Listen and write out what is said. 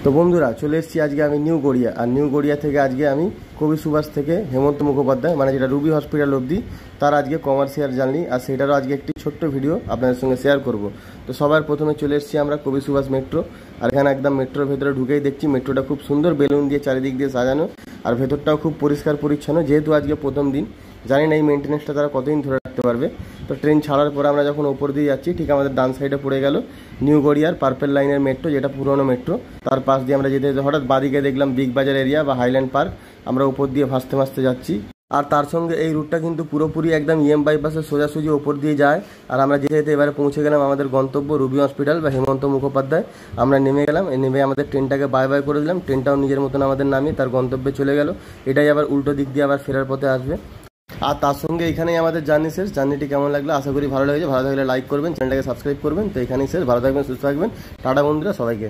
তো বন্ধুরা চলে এসেছি আজকে আমি নিউ গড়িয়া। আর নিউ গড়িয়া থেকে আজকে আমি কবি সুভাষ থেকে হেমন্ত মুখোপাধ্যায় মানে যেটা রুবি হসপিটাল অবধি তার আজকে কমার্শিয়াল জার্নি, আর সেটারও আজকে একটি ছোট্ট ভিডিও আপনাদের সঙ্গে শেয়ার করব। তো সবার প্রথমে চলে এসেছি আমরা কবি সুভাষ মেট্রো। আর এখানে একদম মেট্রোর ভেতরে ঢুকেই দেখছি মেট্রোটা খুব সুন্দর বেলুন দিয়ে চারিদিক দিয়ে সাজানো, আর ভেতরটাও খুব পরিষ্কার পরিচ্ছন্ন। যেহেতু আজকে প্রথম দিন, জানি না এই মেনটেন্যান্সটা তারা কতদিন ধরে রাখতে পারবে। তো ট্রেন ছাড়ার পরে আমরা যখন ওপর দিয়ে যাচ্ছি, ঠিক আমাদের ডান সাইডে পড়ে গেল নিউ গড়িয়ার পার্পেল লাইনের মেট্রো, যেটা পুরনো মেট্রো। তার পাশ দিয়ে আমরা যেতে যেতে হঠাৎ বাদিকে দেখলাম বিগ বাজার এরিয়া বা হাইল্যান্ড পার্ক। আমরা উপর দিয়ে ভাসতে ভাসতে যাচ্ছি। আর তার সঙ্গে এই রুটটা কিন্তু পুরোপুরি একদম বাইপাসের সোজাসুজি ওপর দিয়ে যায়। আর আমরা যেতে যেতে এবারে পৌঁছে গেলাম আমাদের গন্তব্য রুবি হসপিটাল বা হেমন্ত মুখোপাধ্যায়। আমরা নেমে গেলাম, নেমে আমাদের ট্রেনটাকে বাই বাই করে দিলাম। ট্রেনটাও নিজের মতন আমাদের নামিয়ে তার গন্তব্যে চলে গেল। এটাই আবার উল্টো দিক দিয়ে আবার ফেরার পথে আসবে। আর তার সঙ্গে এখানেই আমাদের জার্নি শেষ। জার্নিটি কেমন লাগলো আশা করি ভালো লেগেছে। ভালো থাকলে লাইক করবেন, চ্যানেলটাকে সাবস্ক্রাইব করবেন। তো এখানেই শেষ। ভালো থাকবেন, সুস্থ থাকবেন। টাটা বন্ধুরা সবাইকে।